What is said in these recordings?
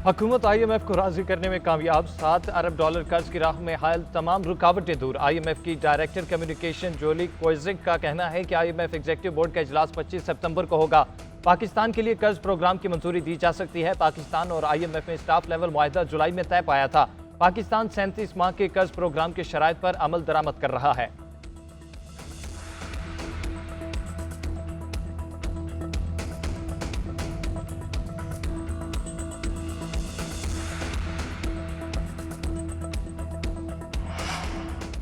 हुकूमत IMF को राजी करने में कामयाब। $7 अरब कर्ज की राह में हायल तमाम रुकावटें दूर। IMF की डायरेक्टर कम्युनिकेशन जोली कोइजिक का कहना है कि IMF एग्जीक्यूटिव बोर्ड का इजलास 25 सितंबर को होगा। पाकिस्तान के लिए कर्ज प्रोग्राम की मंजूरी दी जा सकती है। पाकिस्तान और IMF में स्टाफ लेवल मुआहदा जुलाई में तय पाया था। पाकिस्तान 37 माह के कर्ज प्रोग्राम के शराइत पर अमल दरामद कर रहा है।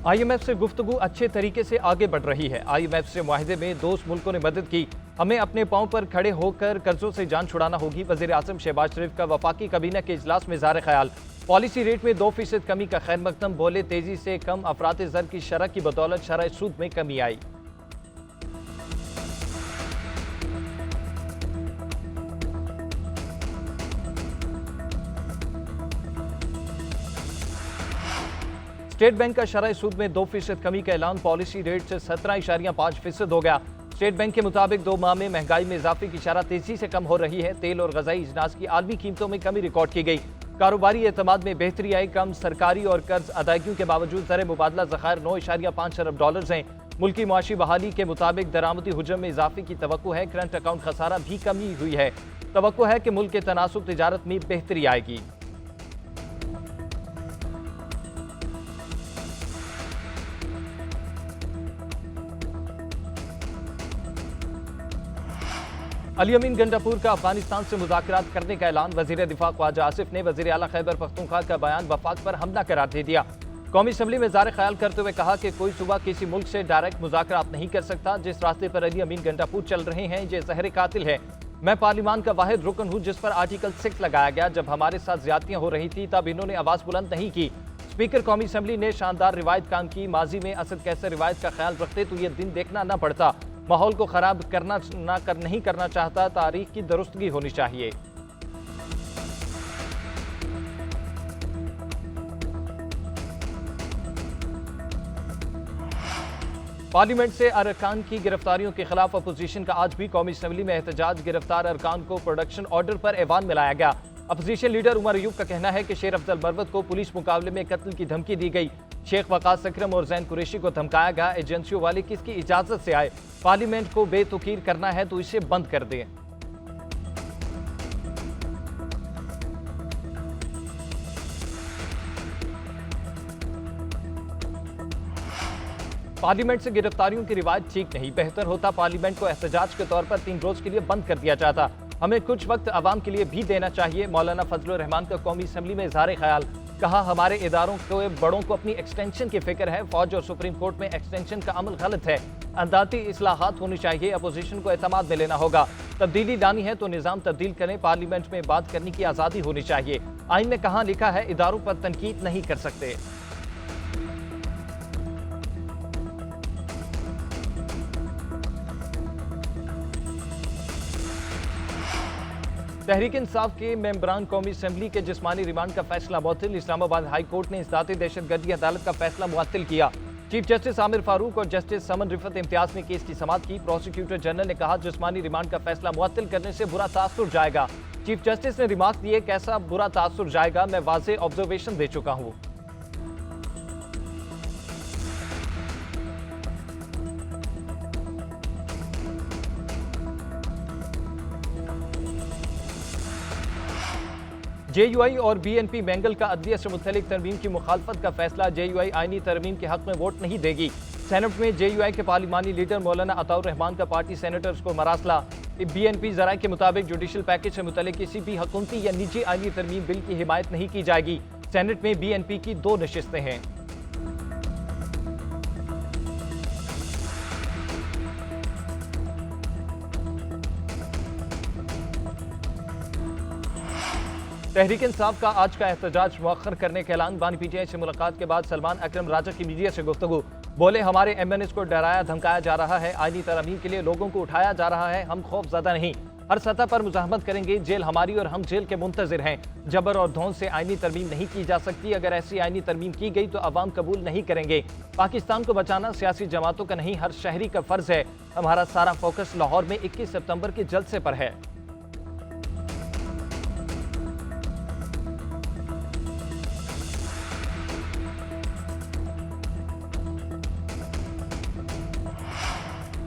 IMF से गुफ्तगू अच्छे तरीके से आगे बढ़ रही है। IMF से मुआहदे में दोस्त मुल्कों ने मदद की। हमें अपने पांव पर खड़े होकर कर्जों से जान छुड़ाना होगी। वज़ीर आज़म शहबाज शरीफ का वफाकी काबीना के इजलास में ज़ाहिर ख्याल। पॉलिसी रेट में 2% कमी का खैर मकदम। बोले तेजी से कम अफरात ज़र की शरह की बदौलत शरह सूद में कमी आई। स्टेट बैंक का शरह सूद में 2% कमी का ऐलान। पॉलिसी रेट से 17.5% हो गया। स्टेट बैंक के मुताबिक 2 माह में महंगाई में इजाफे की शरह तेजी से कम हो रही है। तेल और गजाई अजनास की आलमी कीमतों में कमी रिकॉर्ड की गई। कारोबारी एतमाद में बेहतरी आई। कम सरकारी और कर्ज अदायगियों के बावजूद ज़र मुबादला ज़खायर $9.5 अरब हैं। मुल्की मुआशी बहाली के मुताबिक दरामदी हुजम में इजाफे की तवक्को है। करंट अकाउंट खसारा भी कमी हुई है। तवक्को है कि मुल्क के तनासुब तिजारत में बेहतरी आएगी। अली अमीन गंडापुर का अफगानिस्तान से मुज़ाकरात करने का ऐलान। वज़ीर दिफा ख्वाजा आसिफ ने वज़ीर आला खैबर पख्तूनख्वा का बयान वफाक पर हमला करार दे दिया। कौमी असम्बली में ज़ाहिर ख्याल करते हुए कहा कि कोई सूबा किसी मुल्क से डायरेक्ट मुज़ाकरात नहीं कर सकता। जिस रास्ते पर अली अमीन गंडापुर चल रहे हैं ये ज़हर कातिल है। मैं पार्लिमान का वाहिद रुकन हूँ जिस पर आर्टिकल 6 लगाया गया। जब हमारे साथ ज्यादतियाँ हो रही थी तब इन्होंने आवाज़ बुलंद नहीं की। स्पीकर कौमी असम्बली ने शानदार रिवायत काम की। माजी में असद कैसे रिवायत का ख्याल रखते तो ये दिन देखना न पड़ता। माहौल को खराब नहीं करना चाहता। तारीख की दुरुस्तगी होनी चाहिए। पार्लियामेंट से अरकान की गिरफ्तारियों के खिलाफ अपोजिशन का आज भी कौमी असम्बली में एहतजाज। गिरफ्तार अरकान को प्रोडक्शन ऑर्डर पर ऐवान में लाया गया। अपोजिशन लीडर उमर अयूब का कहना है कि शेर अफजल बरवत को पुलिस मुकाबले में कत्ल की धमकी दी गई। शेख वकास अकरम और जैन कुरैशी को धमकाया गया। एजेंसियों वाले किसकी इजाजत से आए? पार्लियामेंट को बेतुकीर करना है तो इसे बंद कर दें। पार्लियामेंट से गिरफ्तारियों की रिवायत ठीक नहीं। बेहतर होता पार्लियामेंट को एहतजाज के तौर पर 3 रोज के लिए बंद कर दिया जाता। हमें कुछ वक्त आवाम के लिए भी देना चाहिए। मौलाना फजलुर रहमान का कौमी असम्बली में इजहार ख्याल। कहा हमारे इदारों के बड़ों को अपनी एक्सटेंशन की फिक्र है। फौज और सुप्रीम कोर्ट में एक्सटेंशन का अमल गलत है। अंदाती इस्लाहात होनी चाहिए। अपोजिशन को एतमाद में लेना होगा। तब्दीली लानी है तो निज़ाम तब्दील करें। पार्लियामेंट में बात करने की आज़ादी होनी चाहिए। आइन में कहाँ लिखा है इदारों पर तनकीद नहीं कर सकते। तहरीक इंसाफ के मेंबरान कौमी असम्बली के जिस्मानी रिमांड का फैसला मुअत्तल। इस्लामाबाद हाई कोर्ट ने इस्दात दहशतगर्दी अदालत का फैसला मुअत्तल किया। चीफ जस्टिस आमिर फारूक और जस्टिस समन रिफत इम्तियाज ने केस की समाअत की। प्रोसिक्यूटर जनरल ने कहा जिस्मानी रिमांड का फैसला मुअत्तल करने से बुरा तासुर जाएगा। चीफ जस्टिस ने रिमार्क दिए कैसा बुरा तासुर जाएगा, मैं वाज़ेह ऑब्जर्वेशन दे चुका हूँ। JUI और BNP मैंगल का अदलिया से मुतल्लिक तरमीम की मुखालफत का फैसला। JUI आईनी तरमीम के हक में वोट नहीं देगी। सेनेट में JUI के पार्लिमानी लीडर मौलाना अताउर रहमान का पार्टी सेनेटर्स को मरासला। BNP जराये के मुताबिक जुडिशल पैकेज से मुतल्लिक किसी भी हुकूमती या निजी आईनी तरमीम बिल की हिमायत नहीं की जाएगी। सेनेट में BNP की 2 नशिस्तें हैं। तहरीक इंसाफ का आज का एहतजाज मुअख्खर करने का ऐलान। बानी PTI से मुलाकात के बाद सलमान अकरम राजा की मीडिया से गुफ्तगू। बोले हमारे MNAs को डराया धमकाया जा रहा है। आईनी तरमीम के लिए लोगों को उठाया जा रहा है। हम खौफजदा नहीं, हर सतह पर मुजाहमत करेंगे। जेल हमारी और हम जेल के मुंतजिर हैं। जबर और धौंस से आईनी तरमीम नहीं की जा सकती। अगर ऐसी आईनी तरमीम की गई तो अवाम कबूल नहीं करेंगे। पाकिस्तान को बचाना सियासी जमातों का नहीं हर शहरी का फर्ज है। हमारा सारा फोकस लाहौर में 21 सितंबर के जलसे पर है।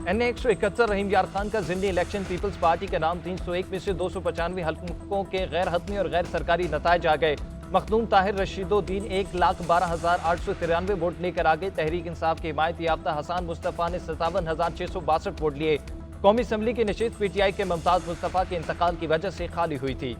NA 171 रहीम यार खान का जिमनी इलेक्शन पीपल्स पार्टी के नाम 301 में से 295 हल्कों के गैर हतमी और गैर सरकारी नताइज आ गए। मखदूम ताहिर रशीदुद्दीन 1,12,893 वोट लेकर आगे। तहरीक इंसाफ के हिमायत याफ्ता हसान मुस्तफ़ा ने 57,662 वोट लिए। कौमी असम्बली की नशिस्त PTI के मुमताज मुस्तफ़ा के इंतकाल की वजह से खाली हुई थी।